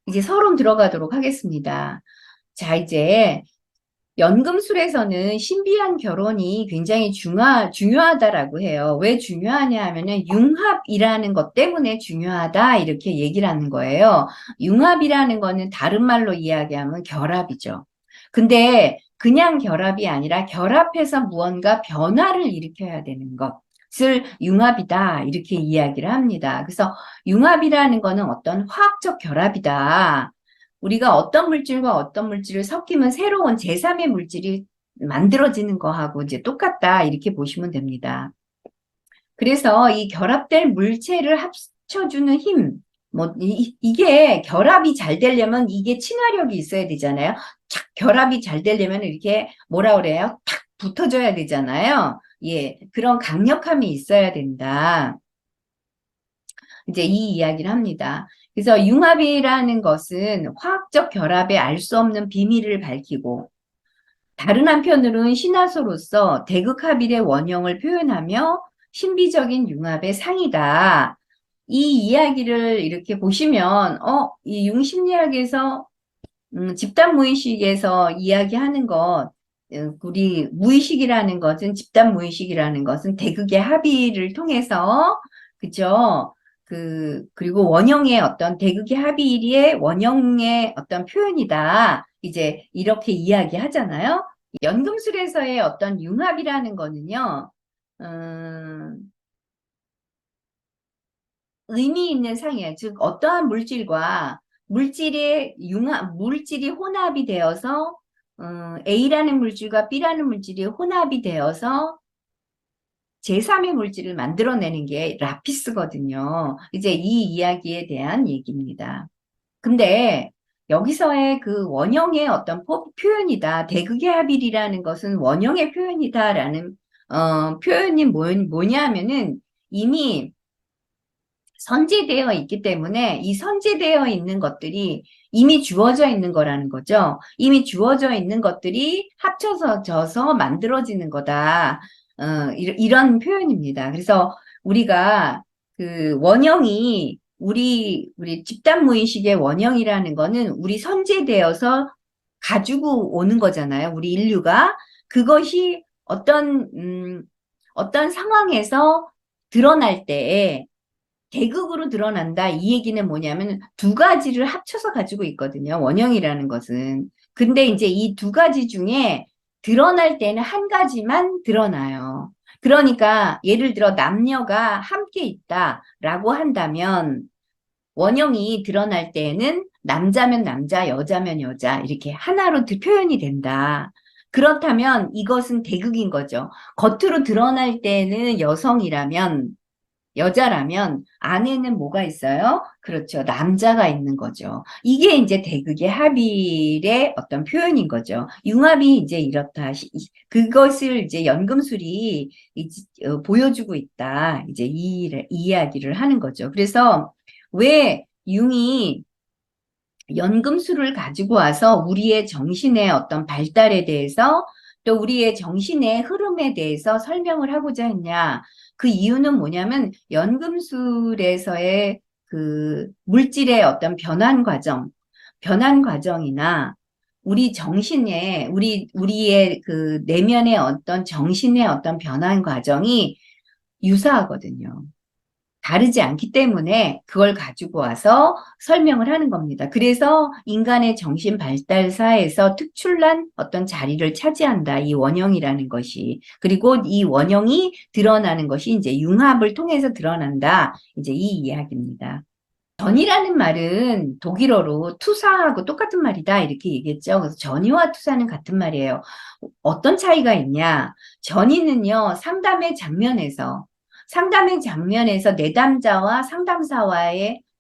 이제 서론 들어가도록 하겠습니다. 자, 이제 연금술에서는 신비한 결혼이 굉장히 중요하다라고 해요. 왜 중요하냐 하면은 융합이라는 것 때문에 중요하다 이렇게 얘기를 하는 거예요. 융합이라는 거는 다른 말로 이야기하면 결합이죠. 근데 그냥 결합이 아니라 결합해서 무언가 변화를 일으켜야 되는 것을 융합이다 이렇게 이야기를 합니다. 그래서 융합이라는 거는 어떤 화학적 결합이다. 우리가 어떤 물질과 어떤 물질을 섞이면 새로운 제3의 물질이 만들어지는 거하고 이제 똑같다 이렇게 보시면 됩니다. 그래서 이 결합된 물체를 합쳐주는 힘, 뭐 이게 결합이 잘 되려면 이게 친화력이 있어야 되잖아요. 착 결합이 잘 되려면 이렇게 뭐라 그래요? 탁 붙어줘야 되잖아요. 예, 그런 강력함이 있어야 된다. 이제 이 이야기를 합니다. 그래서 융합이라는 것은 화학적 결합에 알 수 없는 비밀을 밝히고 다른 한편으로는 신화소로서 대극합일의 원형을 표현하며 신비적인 융합의 상이다. 이 이야기를 이렇게 보시면 이 융심리학에서 집단 무의식에서 이야기하는 것 우리 무의식이라는 것은 집단 무의식이라는 것은 대극의 합의를 통해서 그죠? 그리고 원형의 어떤 대극의 합의의 원형의 어떤 표현이다. 이제 이렇게 이야기하잖아요. 연금술에서의 어떤 융합이라는 거는요. 음, 의미 있는 상이에요. 즉 어떠한 물질과 물질이 혼합이 되어서 A라는 물질과 B라는 물질이 혼합이 되어서 제3의 물질을 만들어내는 게 라피스거든요. 이제 이 이야기에 대한 얘기입니다. 근데 여기서의 그 원형의 어떤 표현이다. 대극의 합일이라는 것은 원형의 표현이다라는 표현이 뭐냐 하면은 이미 선제되어 있기 때문에 이 선제되어 있는 것들이 이미 주어져 있는 거라는 거죠. 이미 주어져 있는 것들이 합쳐서 져서 만들어지는 거다. 이런 표현입니다. 그래서 우리가 그 원형이 우리 집단 무의식의 원형이라는 거는 우리 선제되어서 가지고 오는 거잖아요. 우리 인류가 그것이 어떤 상황에서 드러날 때에 대극으로 드러난다. 이 얘기는 뭐냐면 두 가지를 합쳐서 가지고 있거든요. 원형이라는 것은. 근데 이제 이 두 가지 중에 드러날 때는 한 가지만 드러나요. 그러니까 예를 들어 남녀가 함께 있다라고 한다면 원형이 드러날 때에는 남자면 남자, 여자면 여자 이렇게 하나로 표현이 된다. 그렇다면 이것은 대극인 거죠. 겉으로 드러날 때는 여자라면 안에는 뭐가 있어요? 그렇죠. 남자가 있는 거죠. 이게 이제 대극의 합일의 어떤 표현인 거죠. 융합이 이제 이렇다. 그것을 이제 연금술이 보여주고 있다. 이제 이 이야기를 하는 거죠. 그래서 왜 융이 연금술을 가지고 와서 우리의 정신의 어떤 발달에 대해서 또 우리의 정신의 흐름에 대해서 설명을 하고자 했냐. 그 이유는 뭐냐면 연금술에서의 그 물질의 어떤 변환 과정이나 우리의 그 내면의 어떤 정신의 어떤 변환 과정이 유사하거든요. 다르지 않기 때문에 그걸 가지고 와서 설명을 하는 겁니다. 그래서 인간의 정신 발달사에서 특출난 어떤 자리를 차지한다. 이 원형이라는 것이. 그리고 이 원형이 드러나는 것이 이제 융합을 통해서 드러난다. 이제 이 이야기입니다. 전이라는 말은 독일어로 투사하고 똑같은 말이다. 이렇게 얘기했죠. 그래서 전이와 투사는 같은 말이에요. 어떤 차이가 있냐? 전이는요, 상담의 장면에서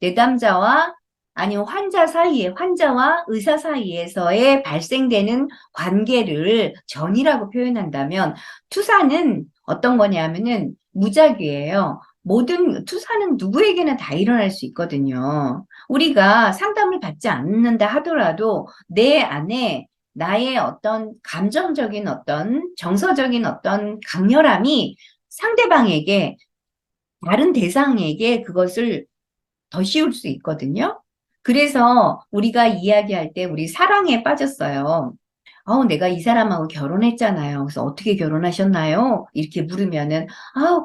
내담자와 아니면 환자와 의사 사이에서의 발생되는 관계를 전이라고 표현한다면 투사는 어떤 거냐면은 무작위예요. 모든 투사는 누구에게나 다 일어날 수 있거든요. 우리가 상담을 받지 않는다 하더라도 내 안에 나의 어떤 감정적인 어떤 정서적인 어떤 강렬함이 상대방에게 다른 대상에게 그것을 더 씌울 수 있거든요. 그래서 우리가 이야기할 때 우리 사랑에 빠졌어요. 내가 이 사람하고 결혼했잖아요. 그래서 어떻게 결혼하셨나요? 이렇게 물으면은,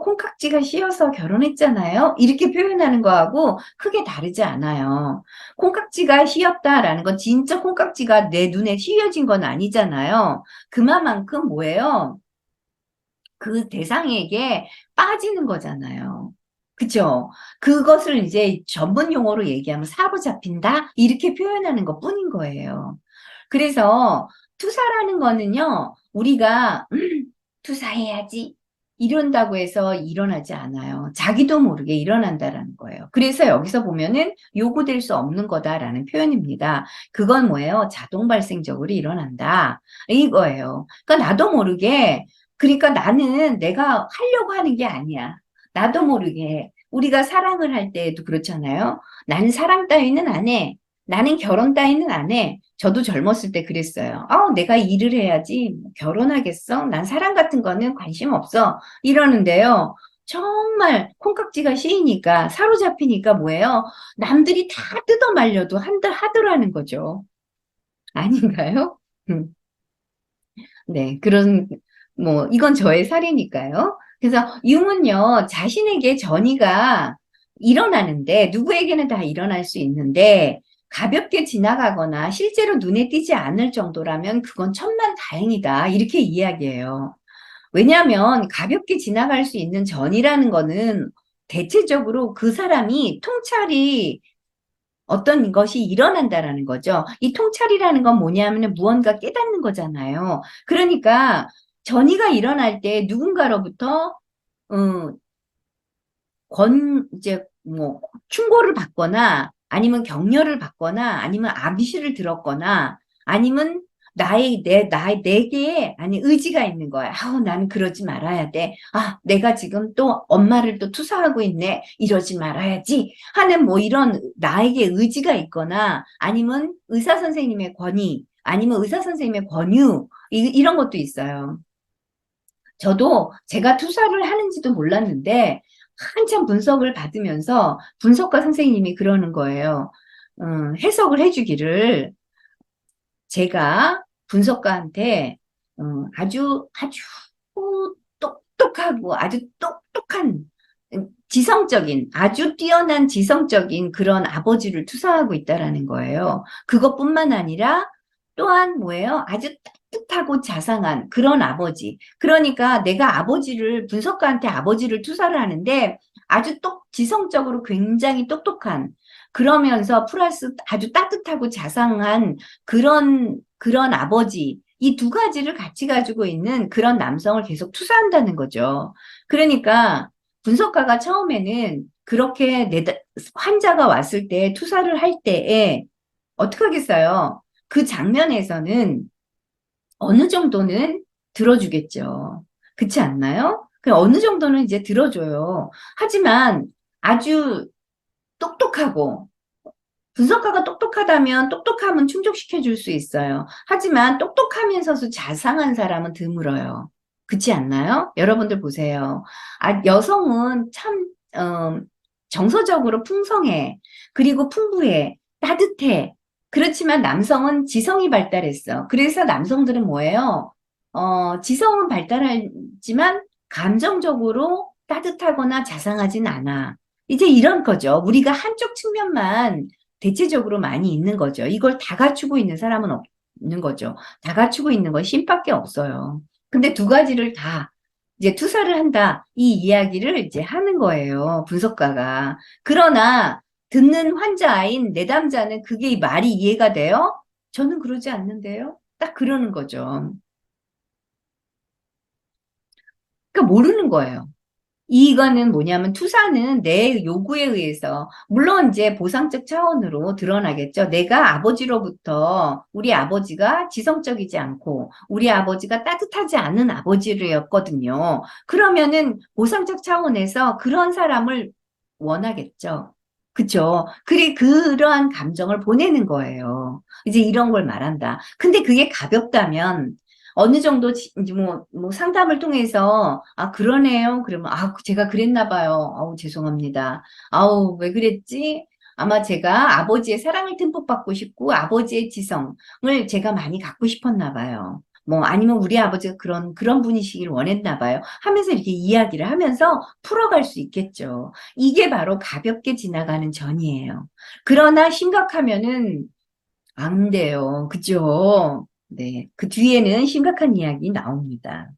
콩깍지가 씌어서 결혼했잖아요. 이렇게 표현하는 거하고 크게 다르지 않아요. 콩깍지가 씌었다라는 건 진짜 콩깍지가 내 눈에 씌어진 건 아니잖아요. 그만큼 뭐예요? 그 대상에게 빠지는 거잖아요. 그죠? 그것을 이제 전문 용어로 얘기하면 사로잡힌다? 이렇게 표현하는 것 뿐인 거예요. 그래서 투사라는 거는요, 우리가 투사해야지 이런다고 해서 일어나지 않아요. 자기도 모르게 일어난다라는 거예요. 그래서 여기서 보면은 요구될 수 없는 거다라는 표현입니다. 그건 뭐예요? 자동 발생적으로 일어난다. 이거예요. 그러니까 나도 모르게, 그러니까 나는 내가 하려고 하는 게 아니야. 나도 모르게. 우리가 사랑을 할 때도 그렇잖아요. 나는 사랑 따위는 안 해. 나는 결혼 따위는 안 해. 저도 젊었을 때 그랬어요. 내가 일을 해야지. 뭐 결혼하겠어? 난 사랑 같은 거는 관심 없어. 이러는데요. 정말 콩깍지가 씌이니까, 사로잡히니까 뭐예요? 남들이 다 뜯어 말려도 하더라는 거죠. 아닌가요? 네, 이건 저의 사례니까요. 그래서 유은요, 자신에게 전이가 일어나는데, 누구에게는 다 일어날 수 있는데, 가볍게 지나가거나 실제로 눈에 띄지 않을 정도라면 그건 천만 다행이다. 이렇게 이야기해요. 왜냐하면 가볍게 지나갈 수 있는 전이라는 거는 대체적으로 그 사람이 통찰이 어떤 것이 일어난다라는 거죠. 이 통찰이라는 건 뭐냐면 무언가 깨닫는 거잖아요. 그러니까 전이가 일어날 때 누군가로부터 어, 이제 충고를 받거나 아니면 격려를 받거나 아니면 암시를 들었거나 아니면 내게, 아니, 의지가 있는 거야. 나는 그러지 말아야 돼. 내가 지금 또 엄마를 또 투사하고 있네. 이러지 말아야지. 하는 이런 나에게 의지가 있거나 아니면 의사 선생님의 권위, 아니면 의사 선생님의 권유, 이런 것도 있어요. 저도 제가 투사를 하는지도 몰랐는데 한참 분석을 받으면서 분석가 선생님이 그러는 거예요. 해석을 해주기를 제가 분석가한테 아주 똑똑하고 아주 똑똑한 지성적인 아주 뛰어난 지성적인 그런 아버지를 투사하고 있다라는 거예요. 그것뿐만 아니라 또한 뭐예요? 아주 따뜻하고 자상한 그런 아버지. 그러니까 내가 분석가한테 아버지를 투사를 하는데 아주 지성적으로 굉장히 똑똑한 그러면서 플러스 아주 따뜻하고 자상한 그런 아버지. 이 두 가지를 같이 가지고 있는 그런 남성을 계속 투사한다는 거죠. 그러니까 분석가가 처음에는 그렇게 환자가 왔을 때 투사를 할 때에 어떻게 하겠어요? 그 장면에서는 어느 정도는 들어주겠죠. 그렇지 않나요? 그 어느 정도는 이제 들어줘요. 하지만 아주 똑똑하고 분석가가 똑똑하다면 똑똑함은 충족시켜 줄 수 있어요. 하지만 똑똑하면서도 자상한 사람은 드물어요. 그렇지 않나요? 여러분들 보세요. 여성은 참 정서적으로 풍성해. 그리고 풍부해. 따뜻해. 그렇지만 남성은 지성이 발달했어. 그래서 남성들은 뭐예요? 지성은 발달하지만 감정적으로 따뜻하거나 자상하진 않아. 이제 이런 거죠. 우리가 한쪽 측면만 대체적으로 많이 있는 거죠. 이걸 다 갖추고 있는 사람은 없는 거죠. 다 갖추고 있는 건 신밖에 없어요. 근데 두 가지를 다 이제 투사를 한다. 이 이야기를 이제 하는 거예요. 분석가가. 그러나 듣는 환자인 내담자는 그게 말이 이해가 돼요? 저는 그러지 않는데요. 딱 그러는 거죠. 그러니까 모르는 거예요. 이거는 뭐냐면 투사는 내 요구에 의해서 물론 이제 보상적 차원으로 드러나겠죠. 내가 아버지로부터 우리 아버지가 지성적이지 않고 우리 아버지가 따뜻하지 않은 아버지였거든요. 그러면은 보상적 차원에서 그런 사람을 원하겠죠. 그쵸? 그러한 감정을 보내는 거예요. 이제 이런 걸 말한다. 근데 그게 가볍다면 어느 정도 이제 상담을 통해서 그러네요. 그러면 제가 그랬나 봐요. 죄송합니다. 왜 그랬지? 아마 제가 아버지의 사랑을 듬뿍 받고 싶고 아버지의 지성을 제가 많이 갖고 싶었나 봐요. 뭐 아니면 우리 아버지가 그런 분이시길 원했나 봐요. 하면서 이렇게 이야기를 하면서 풀어갈 수 있겠죠. 이게 바로 가볍게 지나가는 전이에요. 그러나 심각하면은 안 돼요. 그죠? 네. 그 뒤에는 심각한 이야기 나옵니다.